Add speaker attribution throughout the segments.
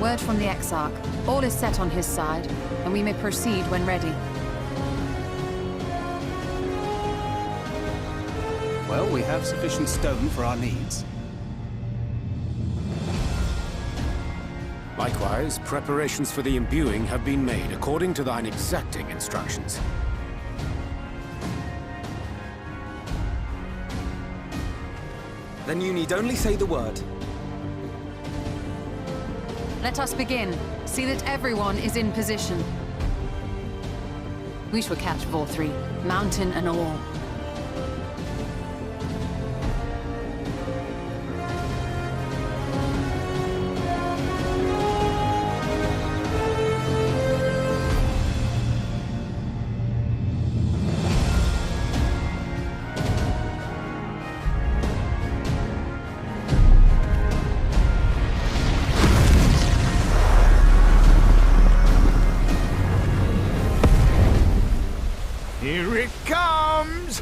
Speaker 1: Word from the Exarch. All is set on his side, and we may proceed when ready.
Speaker 2: Well, we have sufficient stone for our needs.
Speaker 3: Likewise, preparations for the imbuing have been made according to thine exacting instructions.
Speaker 4: Then you need only say the word.
Speaker 1: Let us begin. See that everyone is in position. We shall catch Vorthree, mountain and all.
Speaker 5: Here it comes!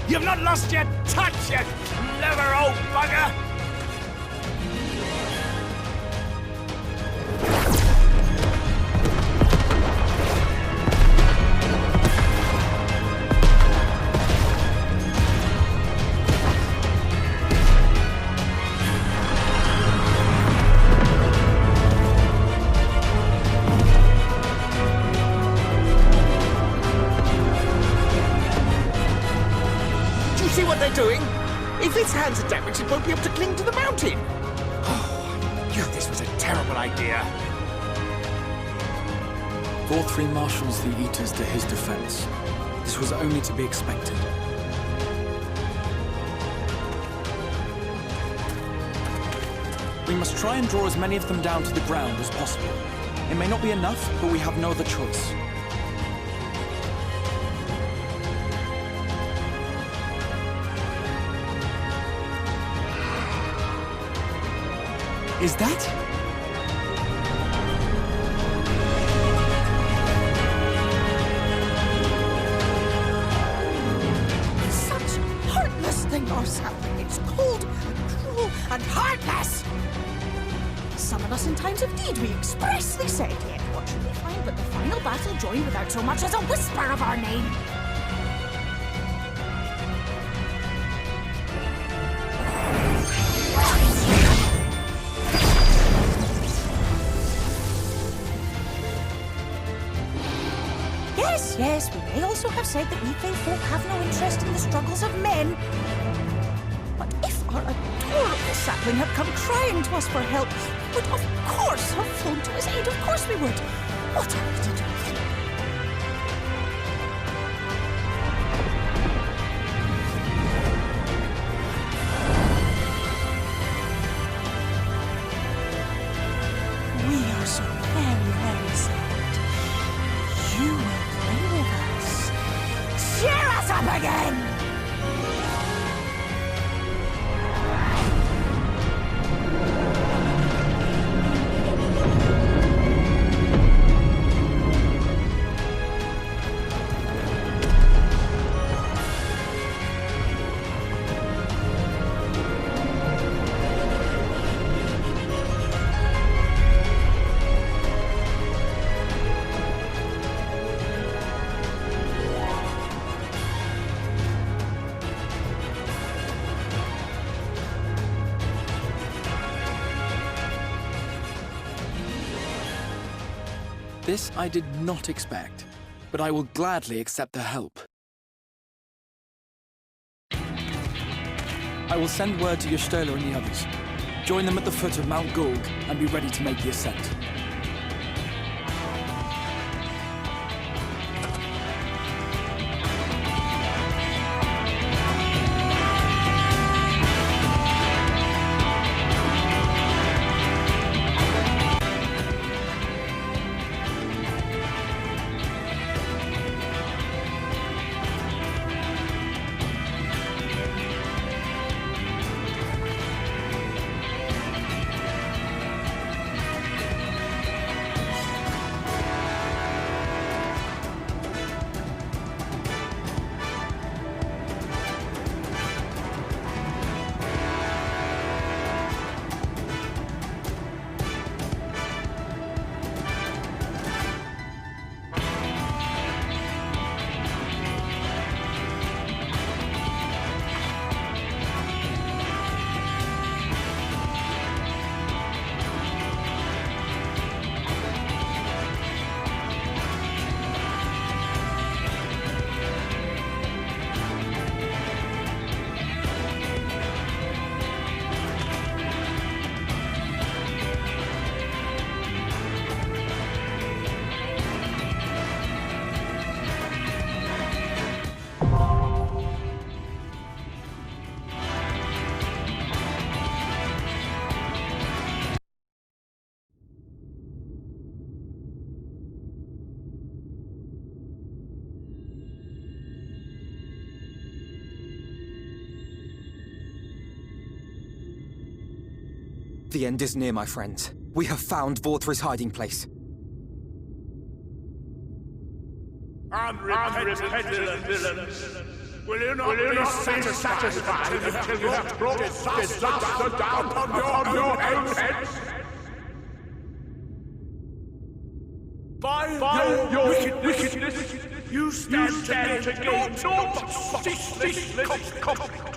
Speaker 5: You've not lost your touch, you clever old bugger! See what they're doing? If its hands are damaged, it won't be able to cling to the mountain. Oh, I knew this was a terrible idea.
Speaker 6: Vorthree marshals the Eaters to his defense. This was only to be expected. We must try and draw as many of them down to the ground as possible. It may not be enough, but we have no other choice. Is that?
Speaker 7: Such heartless thing are happening. It's cold and cruel and heartless. Summon us in times of need, we expressly said. Yet what should we find but the final battle joined without so much as a whisper of our name? Yes, we may also have said that we fae folk have no interest in the struggles of men. But if our adorable sapling had come crying to us for help, we would of course have flown to his aid. Of course we would. What are we to do then? We are so very, very sad. You
Speaker 6: This I did not expect, but I will gladly accept the help. I will send word to Yashtola and the others. Join them at the foot of Mount Gulg and be ready to make the ascent.
Speaker 4: The end is near, my friends. We have found Vorthra's hiding place.
Speaker 8: Unrepentant villains! Will you not be satisfied until you have brought disaster down upon your own heads? By your wickedness, you stand to gain naught ceaseless conflict.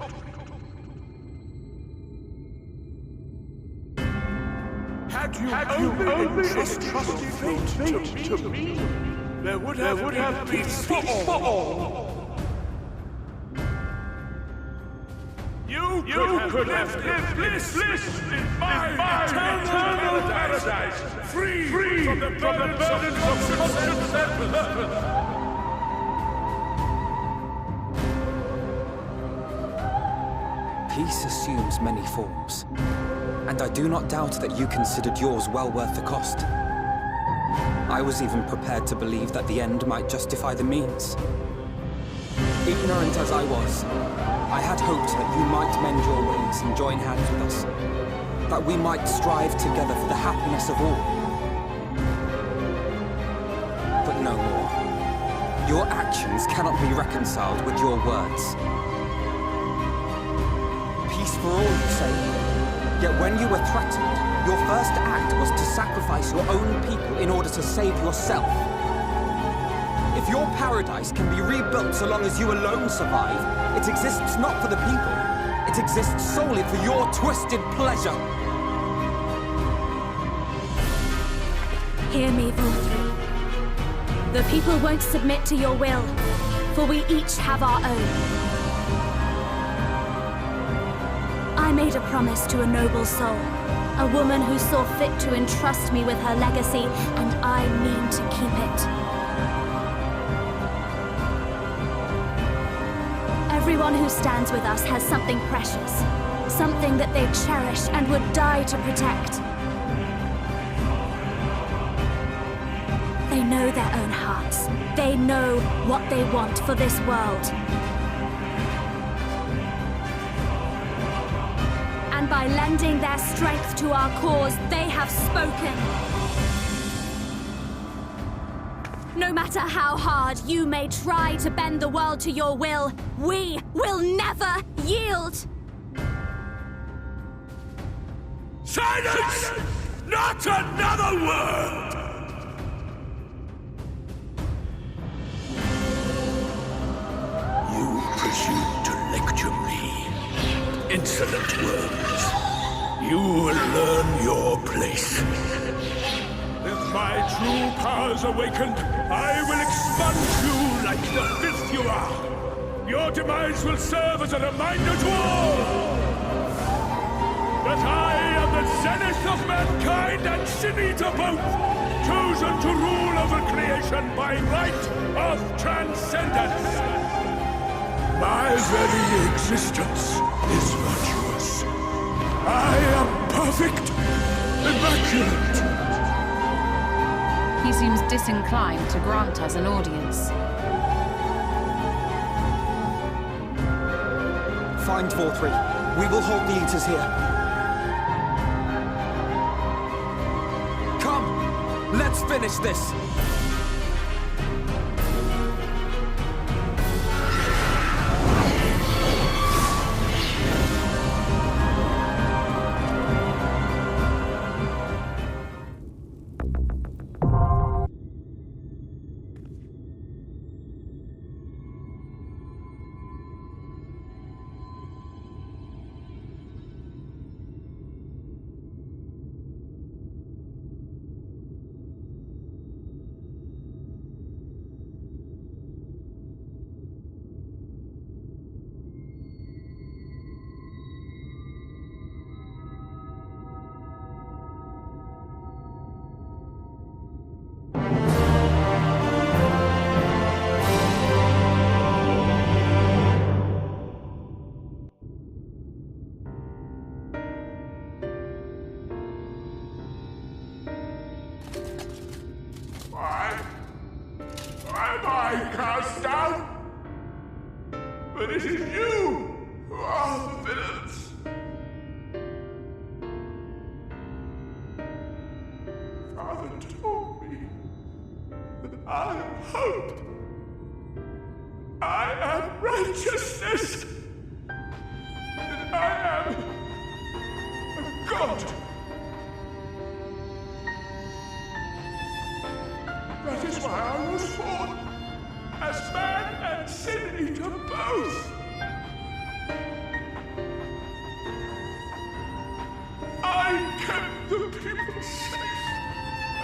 Speaker 8: Had you only entrusted fate to me, there would have been peace for all. You could have lived bliss in my eternal paradise, free from the burdens of conscience and purpose.
Speaker 4: Peace assumes many forms, and I do not doubt that you considered yours well worth the cost. I was even prepared to believe that the end might justify the means. Ignorant as I was, I had hoped that you might mend your ways and join hands with us, that we might strive together for the happiness of all. But no more. Your actions cannot be reconciled with your words. Peace for all, you say. Yet when you were threatened, your first act was to sacrifice your own people in order to save yourself. If your paradise can be rebuilt so long as you alone survive, it exists not for the people. It exists solely for your twisted pleasure.
Speaker 9: Hear me, Vorthra. The people won't submit to your will, for we each have our own. I made a promise to a noble soul, a woman who saw fit to entrust me with her legacy, and I mean to keep it. Everyone who stands with us has something precious, something that they cherish and would die to protect. They know their own hearts. They know what they want for this world. And by lending their strength to our cause, they have spoken. No matter how hard you may try to bend the world to your will, we will never yield!
Speaker 8: Silence! Not another word! You presume to lecture me. Insolent words. You will learn your place. With my true powers awakened, I will expunge you like the filth you are. Your demise will serve as a reminder to all that I am the zenith of mankind and Shinita both, chosen to rule over creation by right of transcendence. My very existence is virtuous. I am perfect, immaculate.
Speaker 1: He seems disinclined to grant us an audience.
Speaker 4: Find 4-3. We will hold the Eaters here. Come! Let's finish this!
Speaker 8: Am I cast down? But it is you who are the villains. Father told me that I am hope. I am righteousness. And I am a god. That is why I was born, as man and sin eater both. I kept the people safe.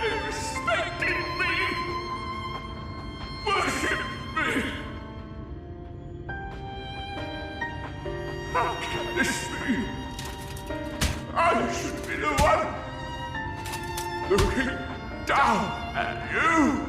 Speaker 8: They respected me, worshipped me. How can this be? I should be the one looking down at you.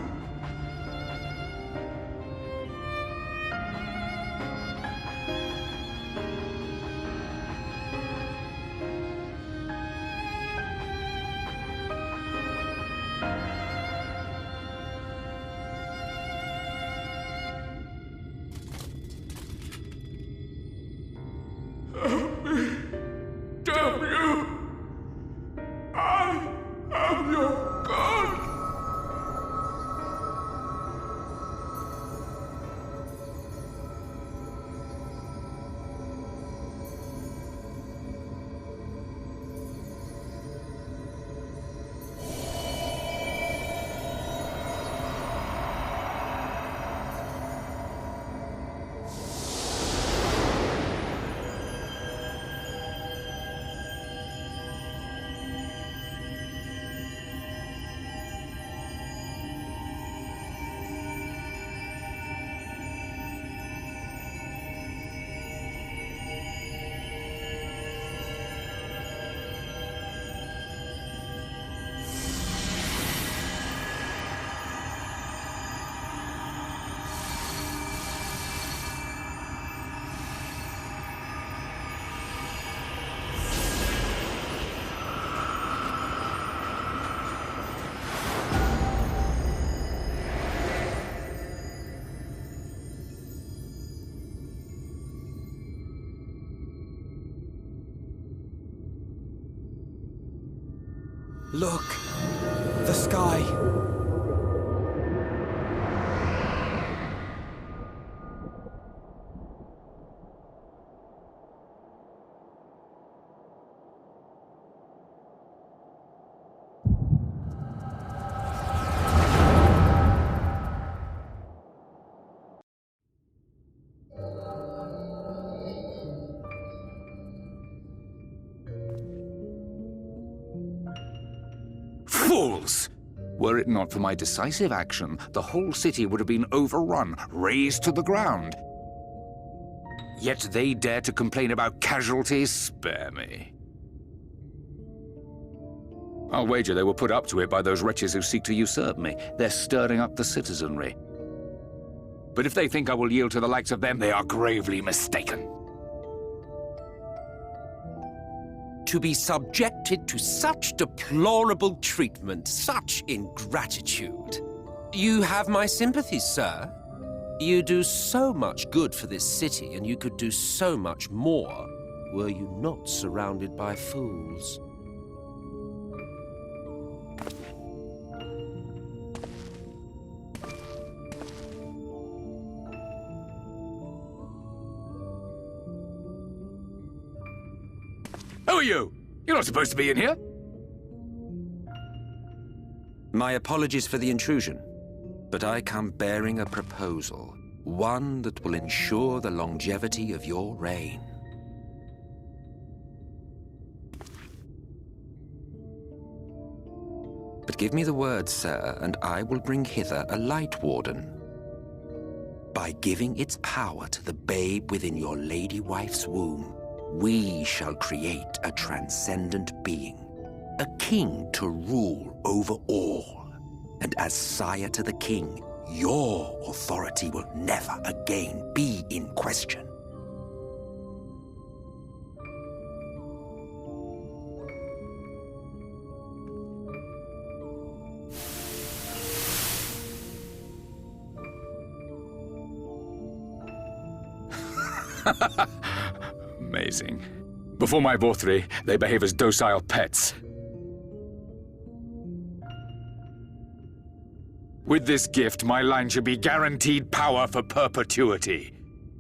Speaker 8: Help me, damn you! I am your god!
Speaker 4: Look! The sky!
Speaker 3: Fools!
Speaker 10: Were it not for my decisive action, the whole city would have been overrun, razed to the ground. Yet they dare to complain about casualties? Spare me. I'll wager they were put up to it by those wretches who seek to usurp me. They're stirring up the citizenry. But if they think I will yield to the likes of them, they are gravely mistaken.
Speaker 11: To be subjected to such deplorable treatment, such ingratitude. You have my sympathies, sir. You do so much good for this city, and you could do so much more were you not surrounded by fools.
Speaker 10: Who are you? You're not supposed to be in here.
Speaker 11: My apologies for the intrusion, but I come bearing a proposal, one that will ensure the longevity of your reign. But give me the word, sir, and I will bring hither a Light Warden. By giving its power to the babe within your lady wife's womb, we shall create a transcendent being, a king to rule over all. And as sire to the king, your authority will never again be in question.
Speaker 10: Amazing. Before my Vothri, they behave as docile pets. With this gift, my line should be guaranteed power for perpetuity.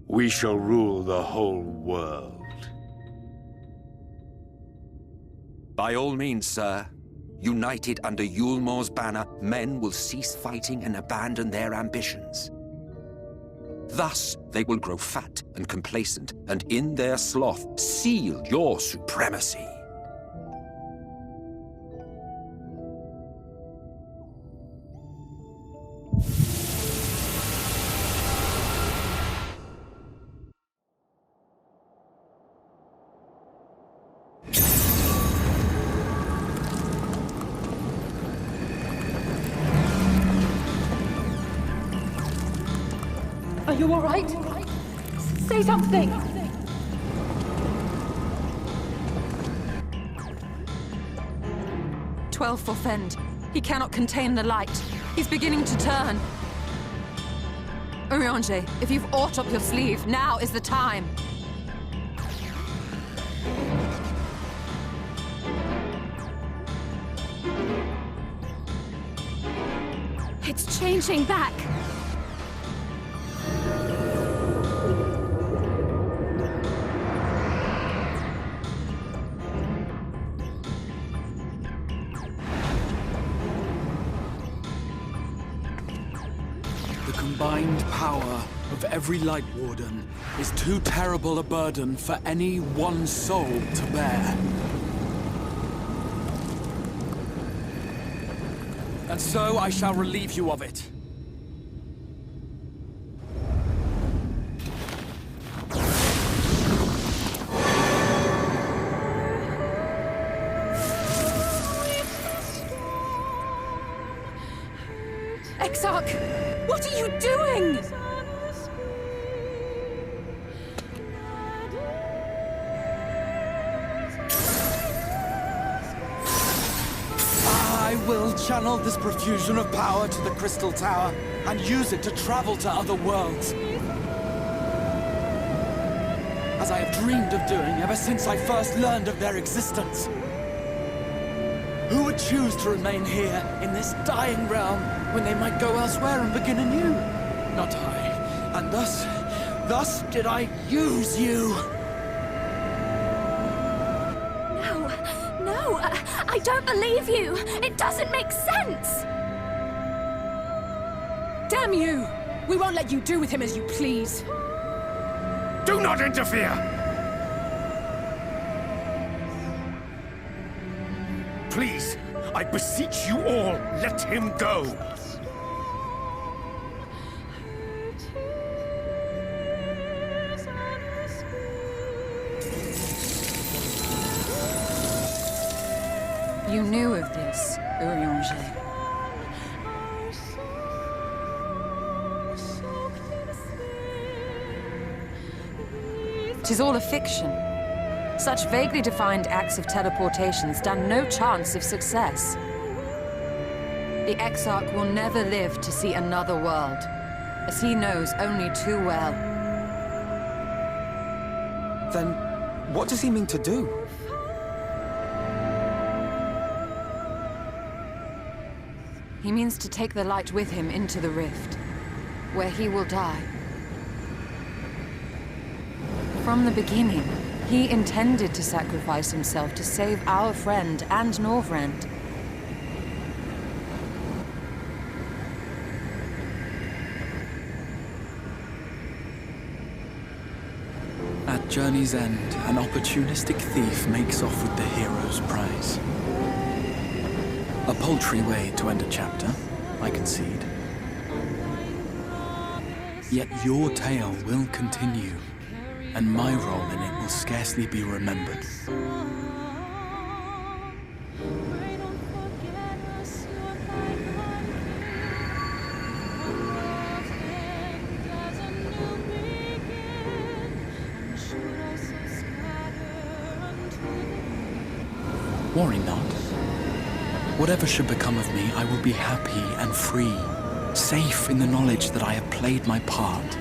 Speaker 10: We shall rule the whole world.
Speaker 11: By all means, sir. United under Yulmor's banner, men will cease fighting and abandon their ambitions. Thus, they will grow fat and complacent, and in their sloth, seal your supremacy.
Speaker 12: Are you all right? Say something!
Speaker 1: "12 for Fend. He cannot contain the light. He's beginning to turn. Urianger, if you've aught up your sleeve, now is the time.
Speaker 9: It's changing back.
Speaker 6: The combined power of every Light Warden is too terrible a burden for any one soul to bear. And so I shall relieve you of it.
Speaker 1: Exarch! What are you doing?
Speaker 6: I will channel this profusion of power to the Crystal Tower and use it to travel to other worlds. As I have dreamed of doing ever since I first learned of their existence. Who would choose to remain here in this dying realm when they might go elsewhere and begin anew? Not I. And thus did I use you.
Speaker 9: No, I don't believe you. It doesn't make sense.
Speaker 1: Damn you! We won't let you do with him as you please.
Speaker 10: Do not interfere! Please,
Speaker 8: I beseech you all, let him go!
Speaker 1: You knew of this, Urianger. Tis all a fiction. Such vaguely defined acts of teleportation stand no chance of success. The Exarch will never live to see another world, as he knows only too well.
Speaker 4: Then, what does he mean to do?
Speaker 1: He means to take the light with him into the rift, where he will die. From the beginning, he intended to sacrifice himself to save our friend and Norvrend.
Speaker 6: At journey's end, an opportunistic thief makes off with the hero's prize. A paltry way to end a chapter, I concede. Yet your tale will continue, and my role in it will scarcely be remembered. Worry not. Whatever should become of me, I will be happy and free, safe in the knowledge that I have played my part.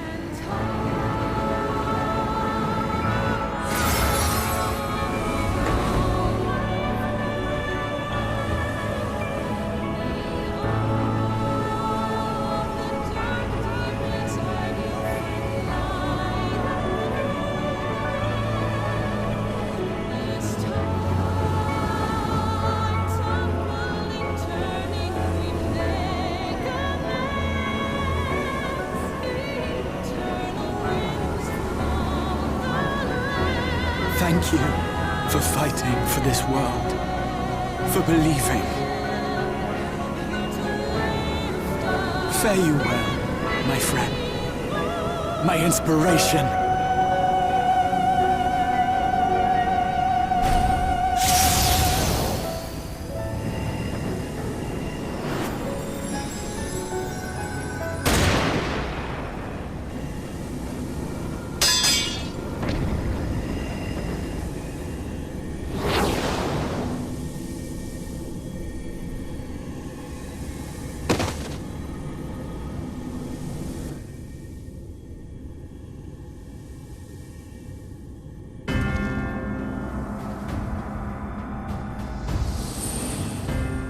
Speaker 6: Thank you for fighting for this world, for believing. Fare you well, my friend, my inspiration.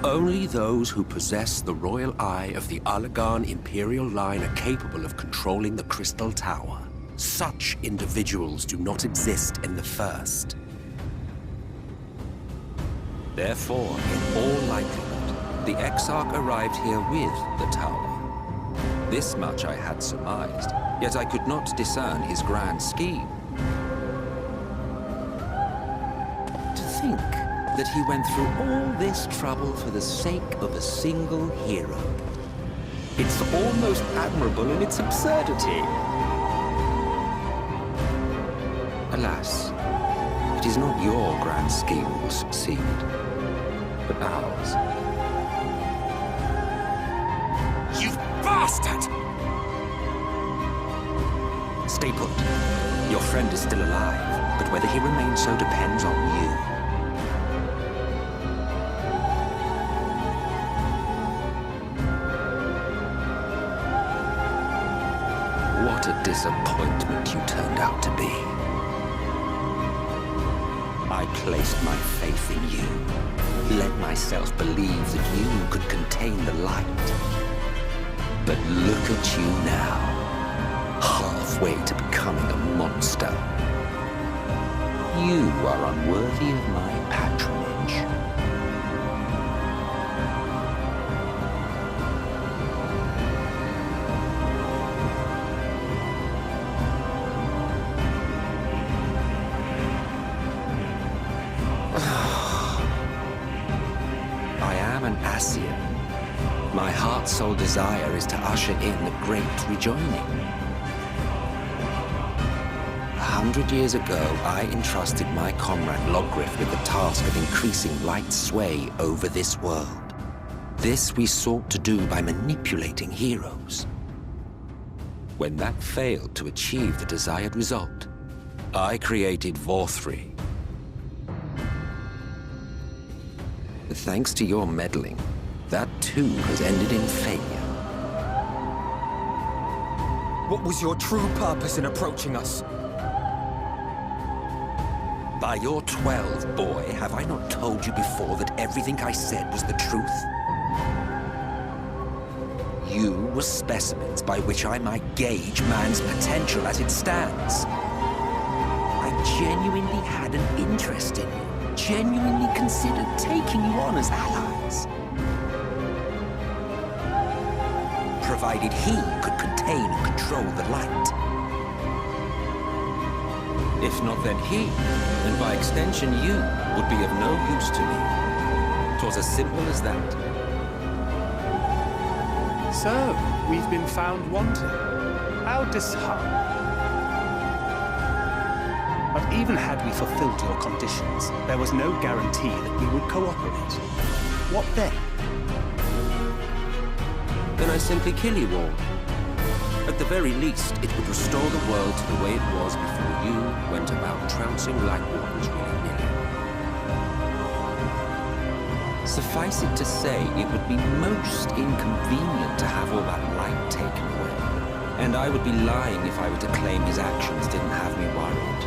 Speaker 11: Only those who possess the royal eye of the Allagan Imperial line are capable of controlling the Crystal Tower. Such individuals do not exist in the First. Therefore, in all likelihood, the Exarch arrived here with the tower. This much I had surmised, yet I could not discern his grand scheme. To think that he went through all this trouble for the sake of a single hero. It's almost admirable in its absurdity. Alas, it is not your grand scheme that will succeed, but ours.
Speaker 8: You bastard!
Speaker 11: Stay put. Your friend is still alive, but whether he remains so depends on you. What a disappointment you turned out to be. I placed my faith in you, let myself believe that you could contain the light. But look at you now, halfway to becoming a monster. You are unworthy of my patronage. I am an Ascian. My heart's sole desire is to usher in the great rejoining. 100 years ago, I entrusted my comrade Logriff with the task of increasing light's sway over this world. This we sought to do by manipulating heroes. When that failed to achieve the desired result, I created Vorthri. Thanks to your meddling, that too has ended in failure.
Speaker 4: What was your true purpose in approaching us?
Speaker 11: By your 12, boy, have I not told you before that everything I said was the truth? You were specimens by which I might gauge man's potential as it stands. I genuinely had an interest in you, genuinely considered taking you on as allies. Provided he could contain and control the light. If not, then he, and by extension you, would be of no use to me. 'Twas as simple as that.
Speaker 2: So, we've been found wanting. How disheartening. But even had we fulfilled your conditions, there was no guarantee that we would cooperate. What then?
Speaker 11: Then I simply kill you all. At the very least, it would restore the world to the way it was before you went about trouncing light wardens willy-nilly. Suffice it to say, it would be most inconvenient to have all that light taken away. And I would be lying if I were to claim his actions didn't have me worried.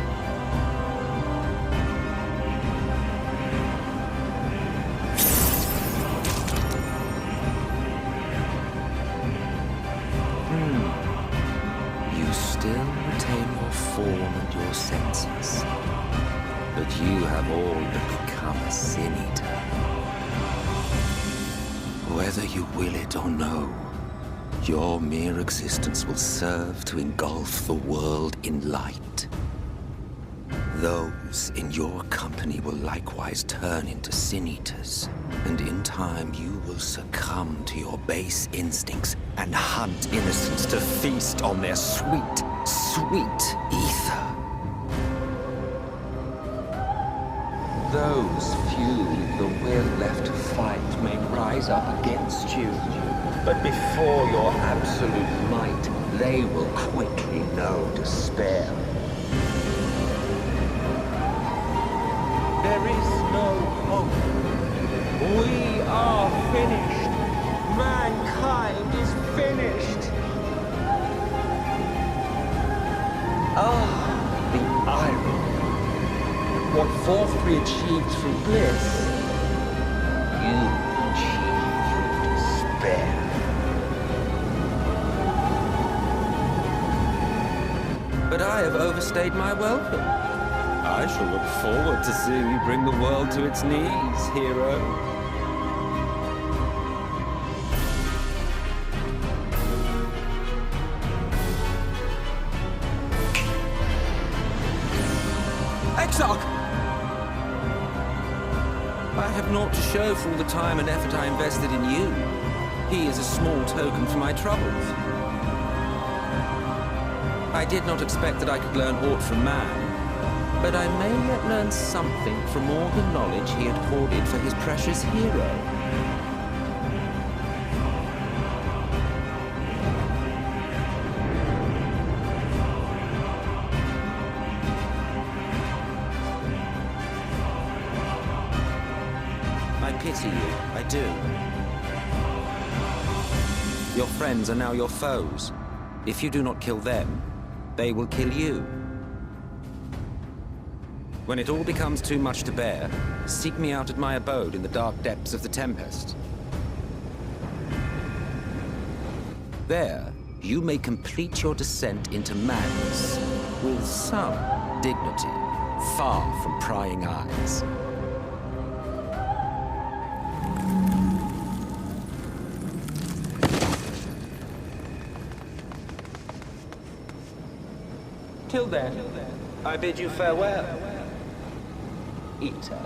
Speaker 11: Still retain your form and your senses, but you have all but become a sin eater. Whether you will it or no, your mere existence will serve to engulf the world in light. Those in your company will likewise turn into sin eaters, and in time you will succumb to your base instincts and hunt innocents to feast on their sweet, sweet ether. Those few with the will left to fight may rise up against you, but before your absolute might, they will quickly know despair.
Speaker 5: There is no hope. We are finished. Mankind is finished. Ah, the irony. What Vorthri achieved through bliss, you achieved through despair.
Speaker 11: But I have overstayed my welcome. I shall look forward to seeing you bring the world to its knees, hero.
Speaker 4: Exarch!
Speaker 11: I have naught to show for all the time and effort I invested in you. He is a small token for my troubles. I did not expect that I could learn aught from man, but I may yet learn something from all the knowledge he had hoarded for his precious hero. I pity you, I do. Your friends are now your foes. If you do not kill them, they will kill you. When it all becomes too much to bear, seek me out at my abode in the dark depths of the Tempest. There, you may complete your descent into madness with some dignity, far from prying eyes.
Speaker 5: Till then, I bid you farewell. Eater.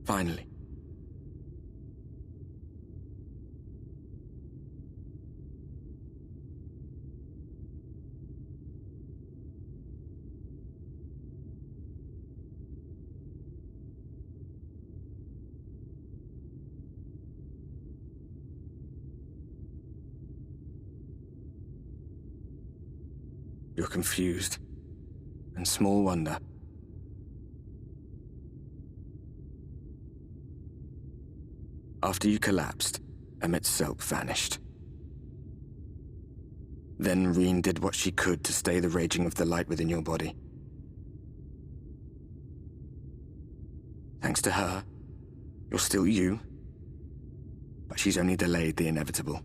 Speaker 6: Finally. You're confused, and small wonder. After you collapsed, Emmet's self vanished. Then Reen did what she could to stay the raging of the light within your body. Thanks to her, you're still you, but she's only delayed the inevitable.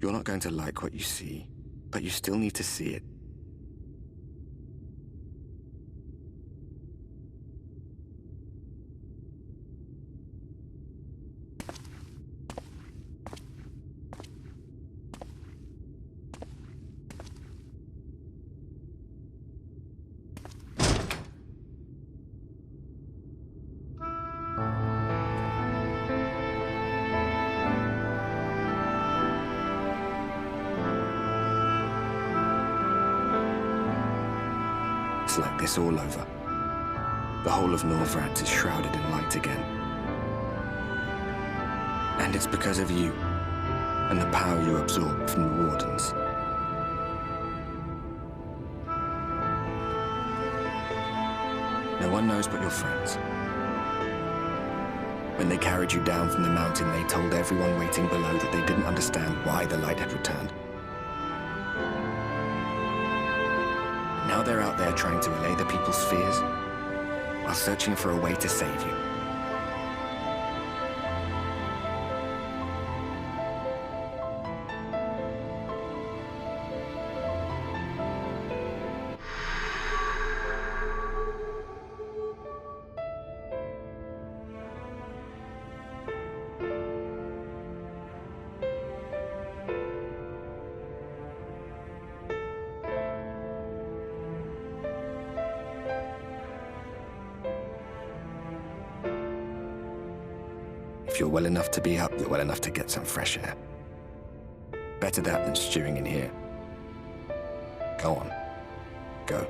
Speaker 6: You're not going to like what you see, but you still need to see it. It's like this all over. The whole of Norvrats is shrouded in light again. And it's because of you, and the power you absorbed from the Wardens. No one knows but your friends. When they carried you down from the mountain, they told everyone waiting below that they didn't understand why the light had returned. Now they're out there trying to allay the people's fears, while searching for a way to save you. If you're well enough to be up, you're well enough to get some fresh air. Better that than stewing in here. Go on. Go.